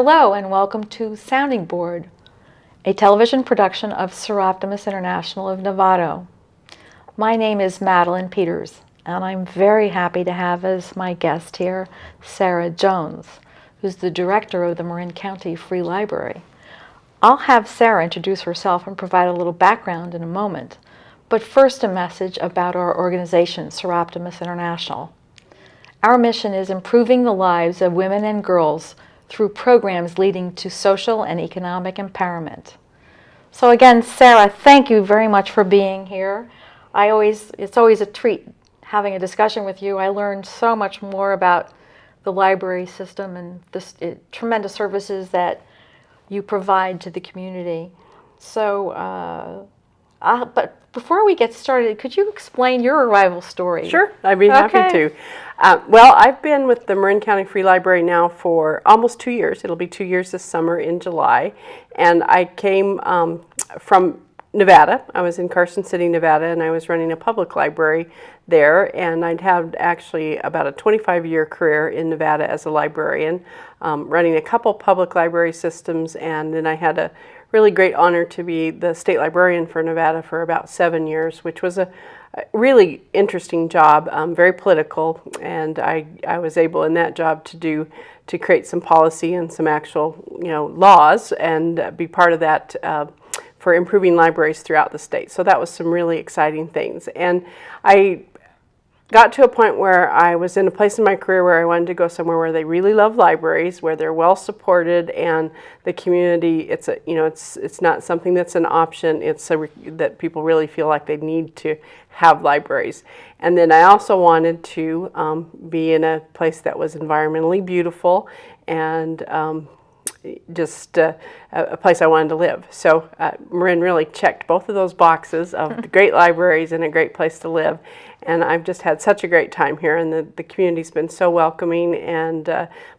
Hello and welcome to Sounding Board, a television production of Sara International of Novato. My name is Madeline Peters, and I'm very happy to have as my guest here Sara Jones, who's the director of the Marin County Free Library. I'll have Sara introduce herself and provide a little background in a moment, but first a message about our organization, Sara International. Our mission is improving the lives of women and girls through programs leading to social and economic empowerment. So again, Sara, thank you very much for being here. It's always a treat having a discussion with you. I learned so much more about the library system and the tremendous services that you provide to the community. So, but before we get started, could you explain your arrival story? Sure, I'd be happy to. Well, I've been with the Marin County Free Library now for almost 2 years. It'll be 2 years this summer in July. And I came from Nevada. I was in Carson City, Nevada, and I was running a public library there. And I'd had actually about a 25-year career in Nevada as a librarian, running a couple public library systems, and then I had a really great honor to be the state librarian for Nevada for about 7 years, which was a really interesting job, very political, and I was able in that job to create some policy and some actual laws and be part of that for improving libraries throughout the state. So that was some really exciting things. And I got to a point where I was in a place in my career where I wanted to go somewhere where they really love libraries, where they're well supported, and the community. It's not something that's an option. It's that people really feel like they need to have libraries. And then I also wanted to be in a place that was environmentally beautiful and just a place I wanted to live. So Marin really checked both of those boxes of great libraries and a great place to live. And I've just had such a great time here, and the community's been so welcoming, and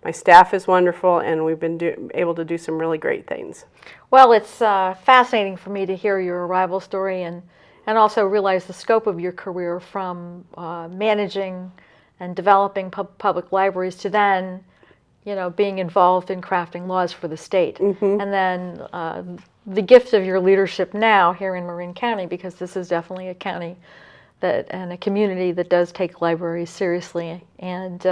my staff is wonderful, and we've been able to do some really great things. Well, it's fascinating for me to hear your arrival story and also realize the scope of your career from managing and developing public libraries to then being involved in crafting laws for the state. Mm-hmm. And then the gift of your leadership now here in Marin County, because this is definitely a county and a community that does take libraries seriously. And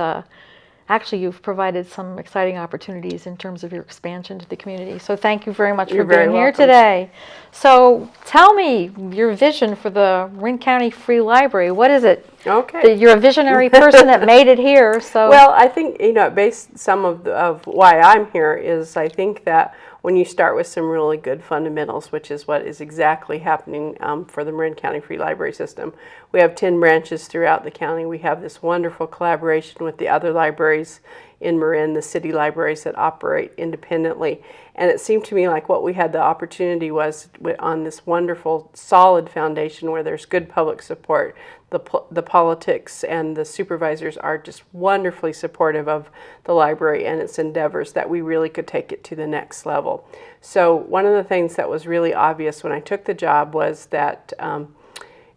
actually, you've provided some exciting opportunities in terms of your expansion to the community. So thank you very much for being here today. So tell me your vision for the Marin County Free Library. What is it? Okay. You're a visionary person that made it here. So well, I think based some of why I'm here is I think that when you start with some really good fundamentals, which is what is exactly happening for the Marin County Free Library System. We have 10 branches throughout the county. We have this wonderful collaboration with the other libraries in Marin, the city libraries that operate independently. And it seemed to me like what we had the opportunity was on this wonderful, solid foundation where there's good public support. The politics and the supervisors are just wonderfully supportive of the library and its endeavors, that we really could take it to the next level. So one of the things that was really obvious when I took the job was that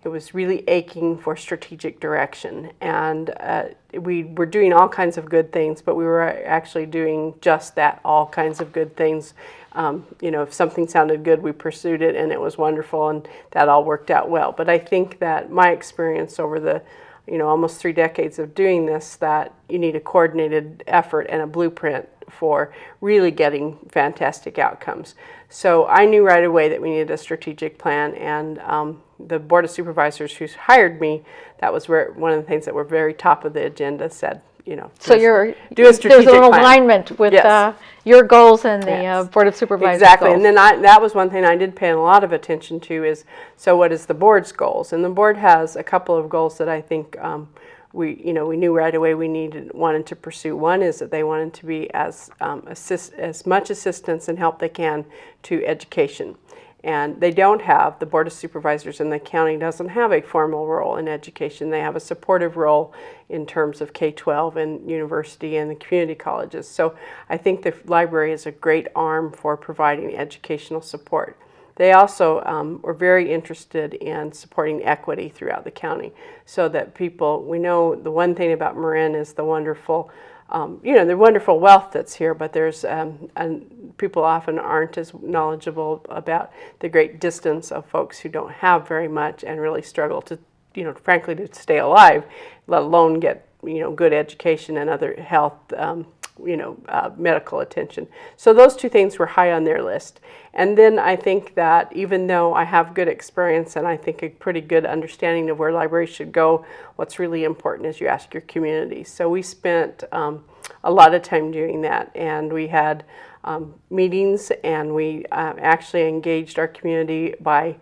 it was really aching for strategic direction. And we were doing all kinds of good things, but we were actually doing just that, all kinds of good things. If something sounded good, we pursued it, and it was wonderful, and that all worked out well. But I think that my experience over the almost 3 decades of doing this, that you need a coordinated effort and a blueprint for really getting fantastic outcomes. So I knew right away that we needed a strategic plan, and the Board of Supervisors who's hired me, that was where one of the things that were very top of the agenda said, so do a strategic there's an plan. Alignment with Yes. Your goals and the Board of Supervisors exactly. goals. And then that was one thing I did pay a lot of attention to is, so what is the board's goals? And the board has a couple of goals that I think we knew right away wanted to pursue. One is that they wanted to be as much assistance and help they can to education. And they don't have, the Board of Supervisors in the county doesn't have a formal role in education. They have a supportive role in terms of K-12 and university and the community colleges. So I think the library is a great arm for providing educational support. They also were very interested in supporting equity throughout the county so that people, we know the one thing about Marin is the wonderful the wonderful wealth that's here, but there's and people often aren't as knowledgeable about the great distance of folks who don't have very much and really struggle to, frankly, to stay alive, let alone get, good education and other health, medical attention. So those two things were high on their list. And then I think that even though I have good experience and I think a pretty good understanding of where libraries should go, what's really important is you ask your community. So we spent a lot of time doing that, and we had meetings, and we actually engaged our community by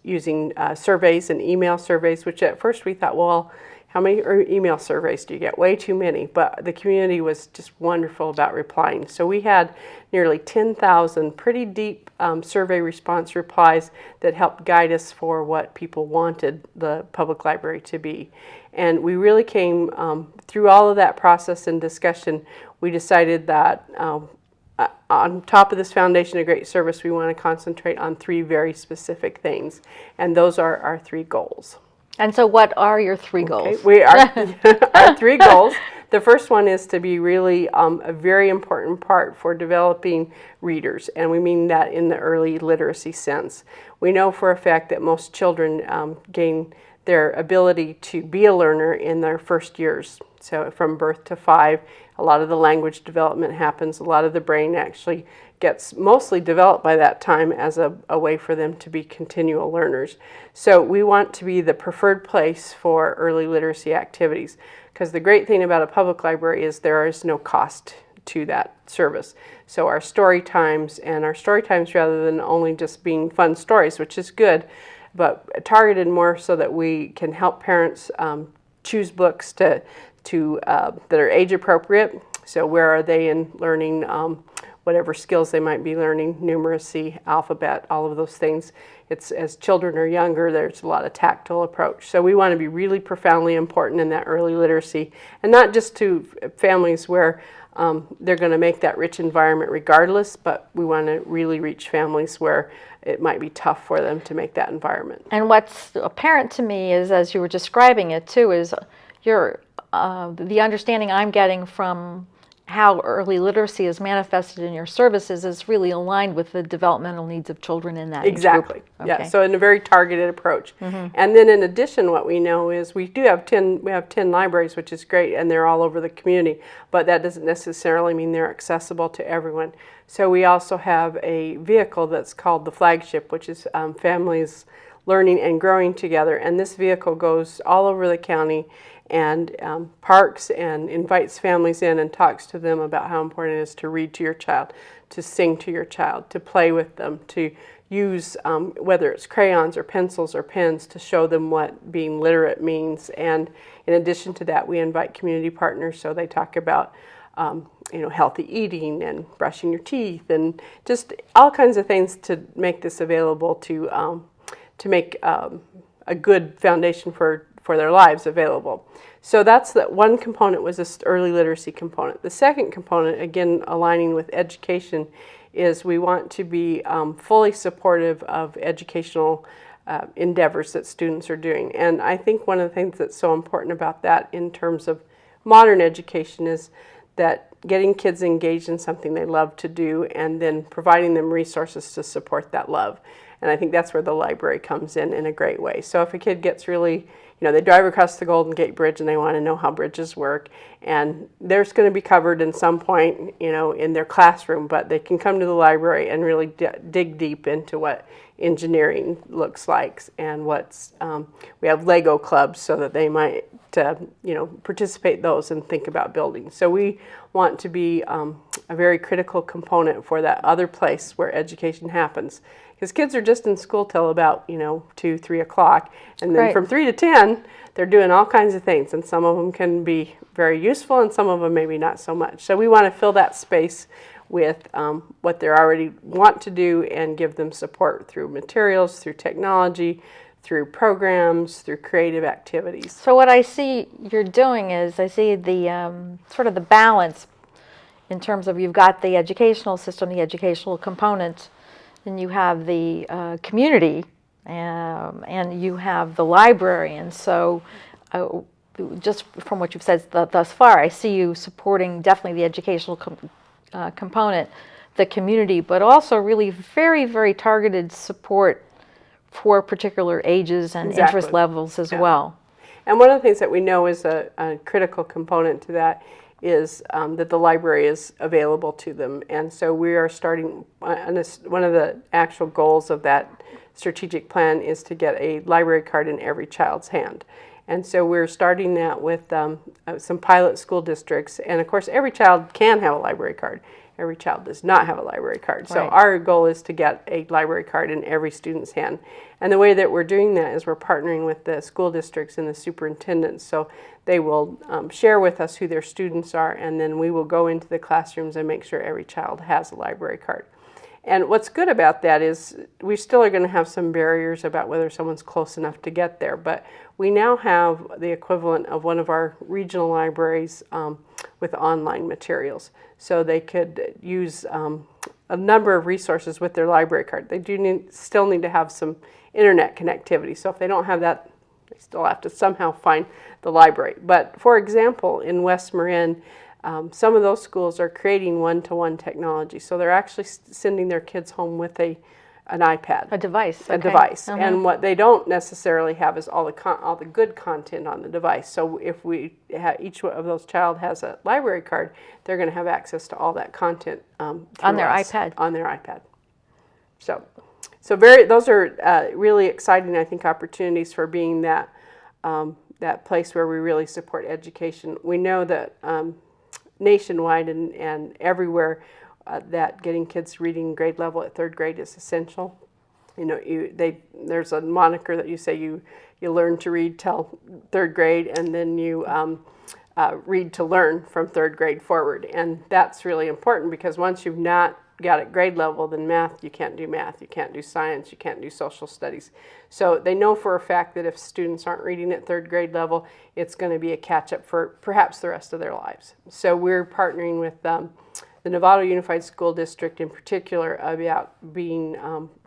using surveys and email surveys, which at first we thought, well, how many email surveys do you get? Way too many, but the community was just wonderful about replying. So we had nearly 10,000 pretty deep survey response replies that helped guide us for what people wanted the public library to be. And we really came through all of that process and discussion, we decided that on top of this foundation of great service, we want to concentrate on three very specific things, and those are our three goals. And so what are your three goals? Okay, our three goals. The first one is to be really a very important part for developing readers, and we mean that in the early literacy sense. We know for a fact that most children gain their ability to be a learner in their first years. So from birth to 5, a lot of the language development happens. A lot of the brain actually gets mostly developed by that time as a way for them to be continual learners. So we want to be the preferred place for early literacy activities, because the great thing about a public library is there is no cost to that service. So our story times, rather than only just being fun stories, which is good, but targeted more so that we can help parents choose books that are age appropriate. So where are they in learning whatever skills they might be learning, numeracy, alphabet, all of those things. It's as children are younger, there's a lot of tactile approach. So we want to be really profoundly important in that early literacy, and not just to families where they're going to make that rich environment regardless, but we want to really reach families where it might be tough for them to make that environment. And what's apparent to me is, as you were describing it too, is the understanding I'm getting from how early literacy is manifested in your services is really aligned with the developmental needs of children in that exactly age group. Yeah, Okay. so in a very targeted approach. And then in addition, what we know is we have 10 libraries, which is great, and they're all over the community, but that doesn't necessarily mean they're accessible to everyone. So we also have a vehicle that's called the Flagship, which is Families Learning and Growing Together, and this vehicle goes all over the county and parks and invites families in and talks to them about how important it is to read to your child, to sing to your child, to play with them, to use whether it's crayons or pencils or pens to show them what being literate means. And in addition to that, we invite community partners, so they talk about healthy eating and brushing your teeth and just all kinds of things to make this available to make a good foundation for their lives available. So that's that one component, was this early literacy component. The second component, again aligning with education, is we want to be fully supportive of educational endeavors that students are doing. And I think one of the things that's so important about that in terms of modern education is that getting kids engaged in something they love to do and then providing them resources to support that love. And I think that's where the library comes in a great way. So if a kid gets really, they drive across the Golden Gate Bridge and they want to know how bridges work, and there's going to be covered in some point, in their classroom, but they can come to the library and really dig deep into what engineering looks like and what's, we have Lego clubs so that they might, participate those and think about building. So we want to be a very critical component for that other place where education happens. Because kids are just in school till about, 2, 3 o'clock. And then from 3 to 10, they're doing all kinds of things. And some of them can be very useful and some of them maybe not so much. So we want to fill that space with what they already want to do and give them support through materials, through technology, through programs, through creative activities. So what I see you're doing is, I see the sort of the balance in terms of, you've got the educational system, the educational component, and you have the community, and you have the library. And so just from what you've said thus far, I see you supporting definitely the educational component, the community, but also really very, very targeted support for particular ages and interest levels as well. And one of the things that we know is a critical component to that is that the library is available to them. And so we are starting, one of the actual goals of that strategic plan is to get a library card in every child's hand. And so we're starting that with some pilot school districts. And of course, every child can have a library card. Every child does not have a library card. So our goal is to get a library card in every student's hand. And the way that we're doing that is we're partnering with the school districts and the superintendents. So they will share with us who their students are, and then we will go into the classrooms and make sure every child has a library card. And what's good about that is we still are going to have some barriers about whether someone's close enough to get there, but we now have the equivalent of one of our regional libraries with online materials. So they could use a number of resources with their library card. They still need to have some internet connectivity. So if they don't have that, they still have to somehow find the library. But for example, in West Marin, some of those schools are creating one-to-one technology. So they're actually sending their kids home with an iPad. A device. A device. And what they don't necessarily have is all the good content on the device. So if each of those child has a library card, they're going to have access to all that content on their iPad. On their iPad. So those are really exciting, I think, opportunities for being that place where we really support education. We know that nationwide and everywhere, that getting kids reading grade level at third grade is essential. You know, there's a moniker that you say you learn to read till third grade, and then you read to learn from third grade forward. And that's really important, because once you've not got at grade level, then you can't do science, you can't do social studies. So they know for a fact that if students aren't reading at third grade level, it's going to be a catch-up for perhaps the rest of their lives. So we're partnering with the Novato Unified School District in particular about being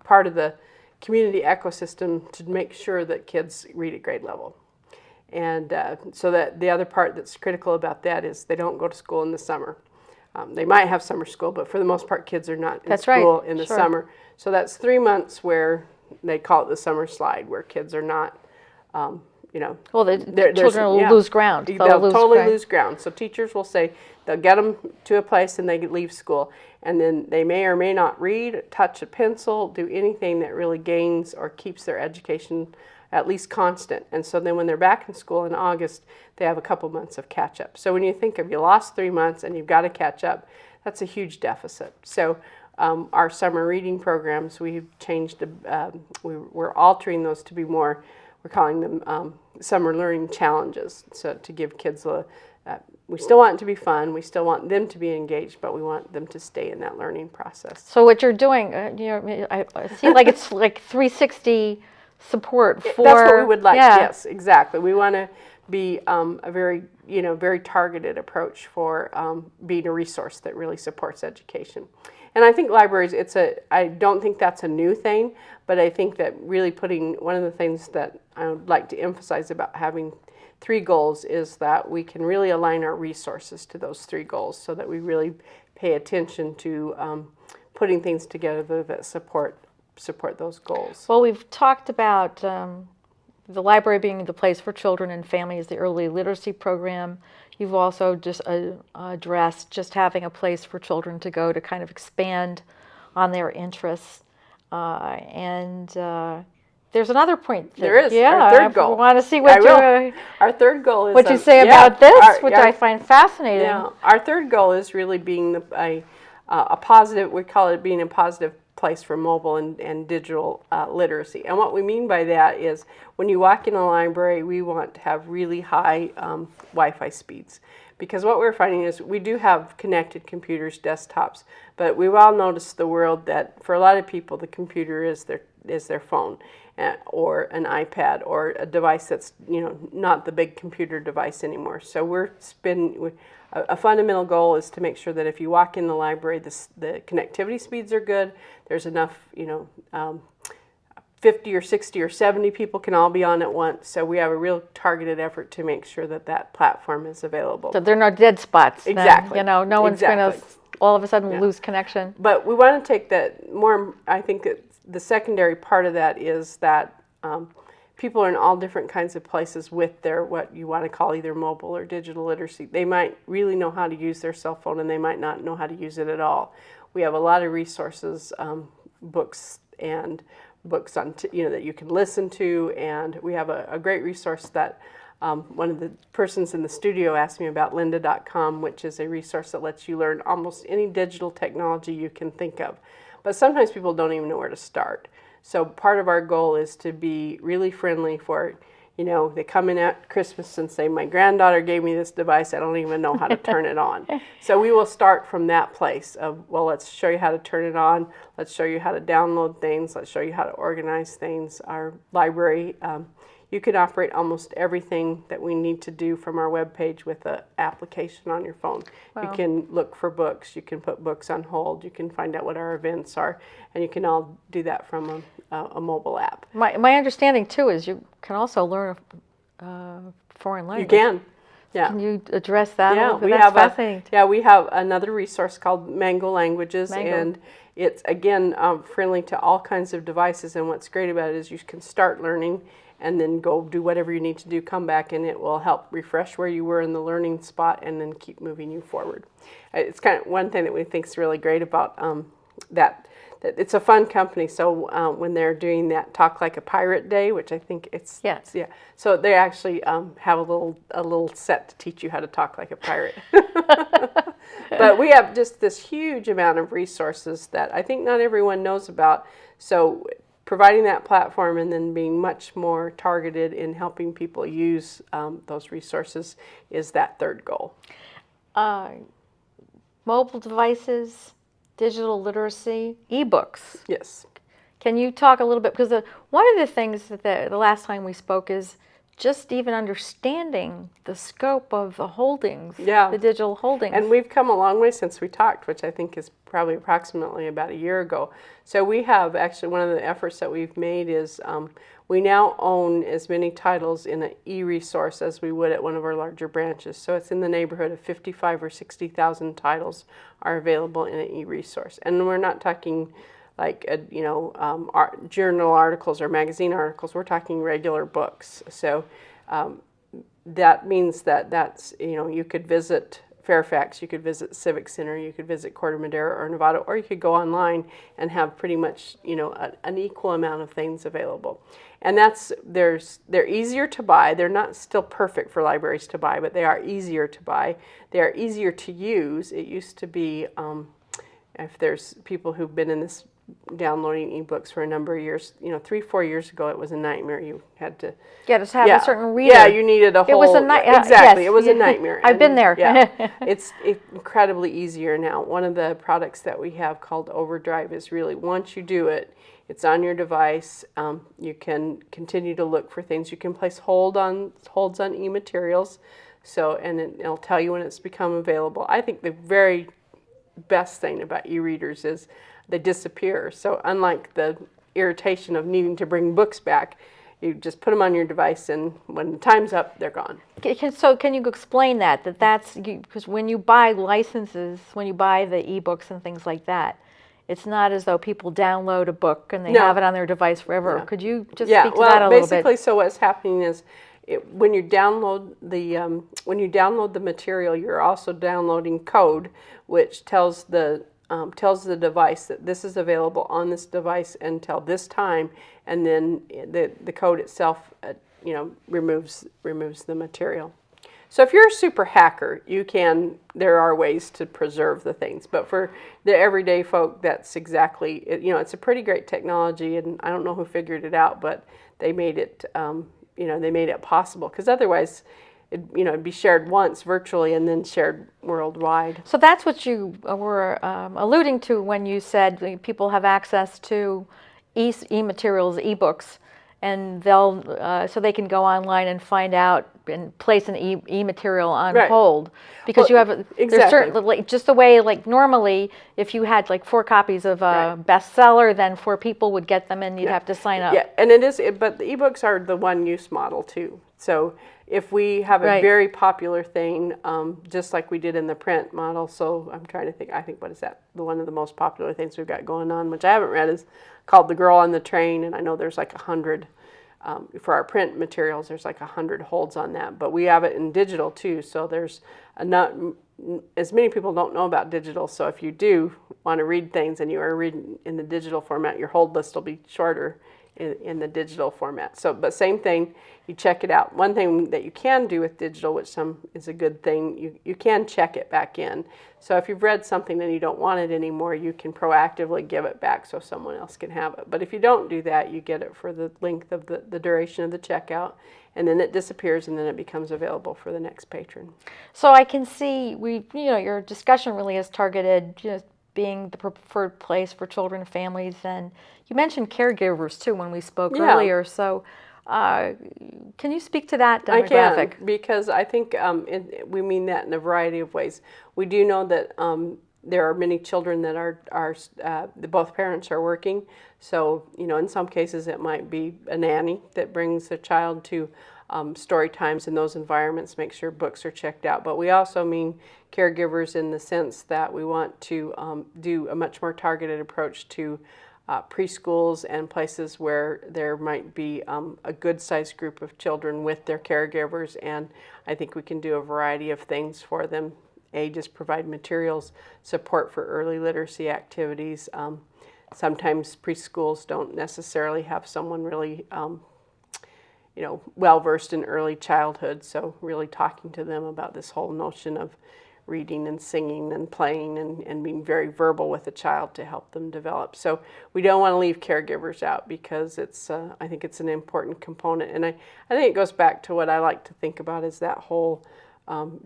part of the community ecosystem to make sure that kids read at grade level. And so that the other part that's critical about that is they don't go to school in the summer. They might have summer school, but for the most part, kids are not in school in the summer. So that's 3 months where they call it the summer slide, where kids are not, well, the children will lose ground. They'll totally lose ground. So teachers will say they'll get them to a place and they leave school. And then they may or may not read, touch a pencil, do anything that really gains or keeps their education at least constant. And so then when they're back in school in August, they have a couple months of catch up. So when you think of you lost 3 months and you've got to catch up, that's a huge deficit. So our summer reading programs, we've changed, we're altering those to be more, we're calling them summer learning challenges. So to give kids we still want it to be fun, we still want them to be engaged, but we want them to stay in that learning process. So what you're doing, I see like it's like 360 support for. That's what we would like. Yes, exactly. We want to be a very targeted approach for being a resource that really supports education. And I think libraries, I don't think that's a new thing, but I think that really one of the things that I would like to emphasize about having 3 goals is that we can really align our resources to those 3 goals, so that we really pay attention to putting things together that support those goals. Well, we've talked about the library being the place for children and families, the early literacy program. You've also just addressed just having a place for children to go to kind of expand on their interests. There's another point. There is. Yeah, our third goal. I want to see what our third goal is what you say about this, which I find fascinating. Yeah, our third goal is really being a positive. We call it being a positive place for mobile and digital literacy. And what we mean by that is when you walk in a library, we want to have really high Wi-Fi speeds. Because what we're finding is we do have connected computers, desktops, but we've all noticed the world that for a lot of people, the computer is their phone or an iPad or a device that's not the big computer device anymore. So a fundamental goal is to make sure that if you walk in the library, the connectivity speeds are good. There's enough 50 or 60 or 70 people can all be on at once. So we have a real targeted effort to make sure that that platform is available. So there are no dead spots. Then, Exactly. you know, no one's going to Exactly. all of a sudden lose connection. But we want to take that more, I think that the secondary part of that is that people are in all different kinds of places with their, what you want to call either mobile or digital literacy. They might really know how to use their cell phone and they might not know how to use it at all. We have a lot of resources, books and books on, that you can listen to, and we have a great resource that one of the persons in the studio asked me about, lynda.com, which is a resource that lets you learn almost any digital technology you can think of. But sometimes people don't even know where to start. So part of our goal is to be really friendly for, they come in at Christmas and say, my granddaughter gave me this device, I don't even know how to turn it on. So we will start from that place of, well, let's show you how to turn it on, let's show you how to download things, let's show you how to organize things. Our library, you can operate almost everything that we need to do from our webpage with an application on your phone. Wow. You can look for books, you can put books on hold, you can find out what our events are, and you can all do that from a mobile app. My understanding too is you can also learn a foreign language. You can. Yeah. Can you address that? Yeah, a little bit? That's fascinating. We have another resource called Mango Languages, and it's again friendly to all kinds of devices. And what's great about it is you can start learning and then go do whatever you need to do, come back, and it will help refresh where you were in the learning spot and then keep moving you forward. It's kind of one thing that we think is really great about that it's a fun company. So when they're doing that Talk Like a Pirate Day, which I think it's, so they actually have a little set to teach you how to talk like a pirate. But we have just this huge amount of resources that I think not everyone knows about. So providing that platform and then being much more targeted in helping people use those resources is that third goal. Mobile devices, digital literacy, ebooks. Yes. Can you talk a little bit, because one of the things that the last time we spoke is just even understanding the scope of the holdings, the digital holdings. And we've come a long way since we talked, which I think is probably approximately about a year ago. So we have actually, one of the efforts that we've made is we now own as many titles in an e-resource as we would at one of our larger branches. So it's in the neighborhood of 55 or 60,000 titles are available in an e-resource. And we're not talking like journal articles or magazine articles. We're talking regular books. So that means that's you could visit Fairfax, you could visit Civic Center, you could visit Corte Madera or Nevada, or you could go online and have pretty much an equal amount of things available. And they're easier to buy. They're not still perfect for libraries to buy, but they are easier to buy. They are easier to use. It used to be, if there's people who've been in this downloading ebooks for a number of years, 3-4 years ago, it was a nightmare. You had to just have a certain reader. Yeah, you needed a whole. It was exactly. Yes, it was a nightmare. I've been there. It's incredibly easier now. One of the products that we have called Overdrive is really, once you do it, it's on your device. You can continue to look for things. You can place holds on e-materials, and it'll tell you when it's become available. I think the very best thing about e-readers is they disappear. So unlike the irritation of needing to bring books back, you just put them on your device, and when the time's up, they're gone. So can you explain that's because when you buy licenses, when you buy the ebooks and things like that, it's not as though people download a book and they have it on their device forever. No. Could you just speak to that a little bit? Basically, so what's happening is when you download the material, you're also downloading code, which tells the device that this is available on this device until this time, and then the code itself, removes the material. So if you're a super hacker, there are ways to preserve the things, but for the everyday folk, that's exactly, it's a pretty great technology, and I don't know who figured it out, but they made it, they made it possible, because otherwise, it'd be shared once virtually and then shared worldwide. So that's what you were alluding to when you said people have access to e-materials, e-books, and so they can go online and find out and place an e-material on Right. hold because you have there's exactly. certain like just the way like normally if you had like 4 copies of a bestseller, then 4 people would get them and you'd have to sign up. Yeah, and it is, but the ebooks are the one-use model too. So if we have a very popular thing, just like we did in the print model, so I'm trying to think, I think, what is that? One of the most popular things we've got going on, which I haven't read, is called The Girl on the Train, and I know there's like 100, for our print materials, there's like 100 holds on that, but we have it in digital too, so there's not as many people don't know about digital, so if you do want to read things and you are reading in the digital format, your hold list will be shorter in the digital format. So, but same thing, you check it out. One thing that you can do with digital, which is a good thing, you can check it back in. So if you've read something and you don't want it anymore, you can proactively give it back so someone else can have it. But if you don't do that, you get it for the length of the duration of the checkout, and then it disappears, and then it becomes available for the next patron. So I can see your discussion really is targeted just being the preferred place for children and families, and you mentioned caregivers too when we spoke earlier. So can you speak to that demographic? I can, because I think we mean that in a variety of ways. We do know that there are many children that are both parents are working. So, in some cases it might be a nanny that brings a child to story times in those environments, make sure books are checked out. But we also mean caregivers in the sense that we want to do a much more targeted approach to preschools and places where there might be a good-sized group of children with their caregivers, and I think we can do a variety of things for them. Just provide materials, support for early literacy activities. Sometimes preschools don't necessarily have someone really well-versed in early childhood, so really talking to them about this whole notion of reading and singing and playing and being very verbal with a child to help them develop. So we don't want to leave caregivers out because I think it's an important component. And I think it goes back to what I like to think about is that whole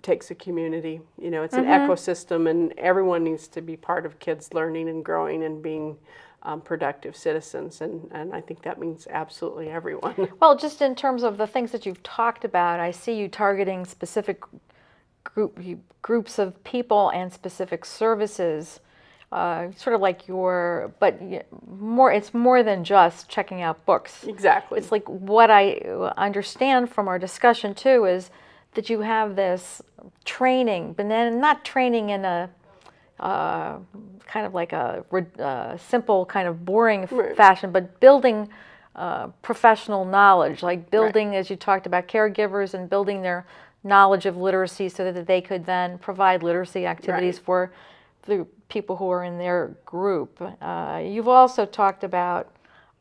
takes a community. It's an ecosystem, and everyone needs to be part of kids learning and growing and being productive citizens, and I think that means absolutely everyone. Well, just in terms of the things that you've talked about, I see you targeting specific groups of people and specific services, sort of like but it's more than just checking out books. Exactly. It's like what I understand from our discussion too is that you have this training, but then not training in a kind of like a simple kind of boring fashion, but building professional knowledge, like building, as you talked about, caregivers and building their knowledge of literacy so that they could then provide literacy activities for the people who are in their group. You've also talked about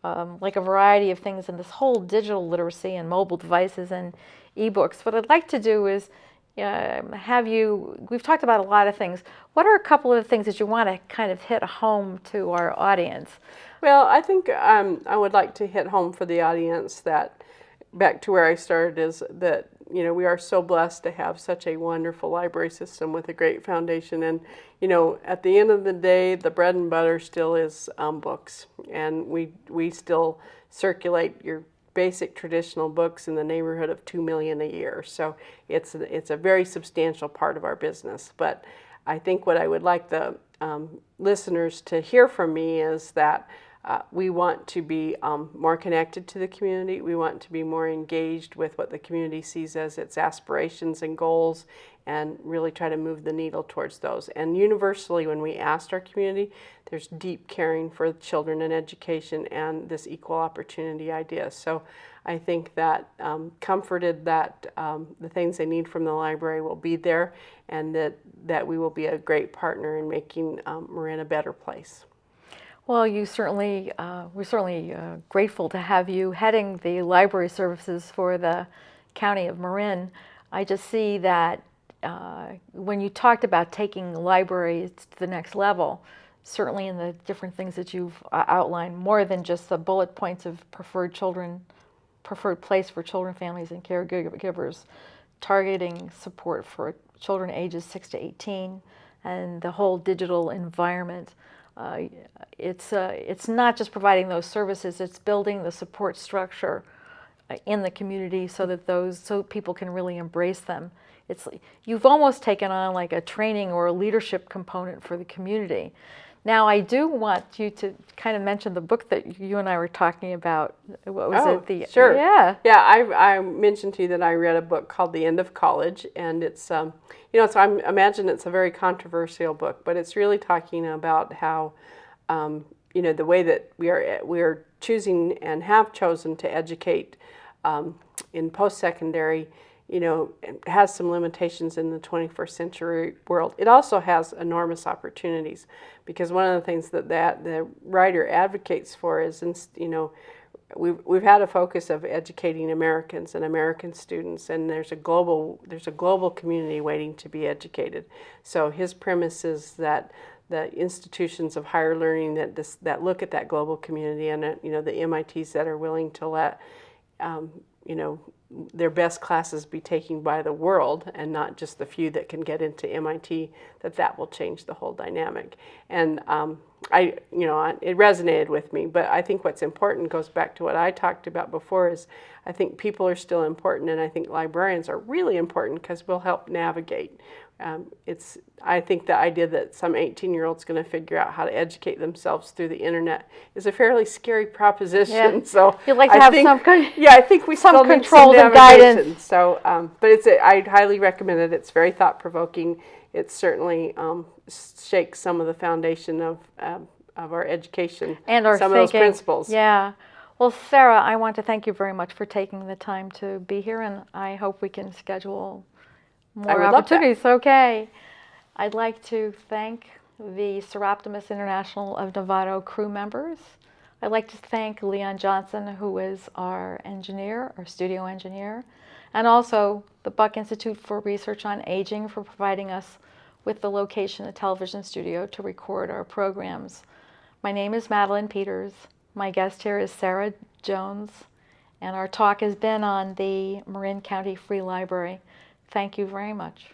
like a variety of things in this whole digital literacy and mobile devices and ebooks. What I'd like to do is we've talked about a lot of things. What are a couple of things that you want to kind of hit home to our audience? Well, I think I would like to hit home for the audience that, back to where I started, is that we are so blessed to have such a wonderful library system with a great foundation. And at the end of the day, the bread and butter still is books, and we still circulate your basic traditional books in the neighborhood of 2 million a year. So it's a very substantial part of our business. But I think what I would like the listeners to hear from me is that we want to be more connected to the community. We want to be more engaged with what the community sees as its aspirations and goals, and really try to move the needle towards those. And universally, when we asked our community, there's deep caring for children and education and this equal opportunity idea. So I think that comforted that the things they need from the library will be there, and that we will be a great partner in making Marin a better place. Well, we're certainly grateful to have you heading the library services for the County of Marin. I just see that when you talked about taking libraries to the next level, certainly in the different things that you've outlined, more than just the bullet points of preferred place for children, families, and caregivers, targeting support for children ages 6 to 18, and the whole digital environment. It's not just providing those services, it's building the support structure in the community so that so people can really embrace them. You've almost taken on like a training or a leadership component for the community. Now, I do want you to kind of mention the book that you and I were talking about. What was it? Sure. Yeah. Yeah, I mentioned to you that I read a book called The End of College, and it's, so I imagine it's a very controversial book, but it's really talking about how, the way that we are choosing and have chosen to educate in post-secondary, it has some limitations in the 21st century world. It also has enormous opportunities, because one of the things that the writer advocates for is, we've had a focus of educating Americans and American students, and there's a global community waiting to be educated. So his premise is that the institutions of higher learning that look at that global community, and the MITs that are willing to let their best classes be taken by the world and not just the few that can get into MIT, that will change the whole dynamic. And it resonated with me, but I think what's important goes back to what I talked about before, is I think people are still important, and I think librarians are really important because we'll help navigate. I think the idea that some 18-year-old's going to figure out how to educate themselves through the internet is a fairly scary proposition. Yeah. So you'd like to have some I think we some still need control some and guidance. So, but I'd highly recommend it. It's very thought-provoking. It certainly shakes some of the foundation of our education and our some thinking. Of those principles. Yeah. Well, Sara, I want to thank you very much for taking the time to be here, and I hope we can schedule more opportunities. Okay. I'd like to thank the Seroptimus International of Novato crew members. I'd like to thank Leon Johnson, who is our engineer, our studio engineer, and also the Buck Institute for Research on Aging for providing us with the location, a television studio, to record our programs. My name is Madeline Peters. My guest here is Sara Jones, and our talk has been on the Marin County Free Library. Thank you very much.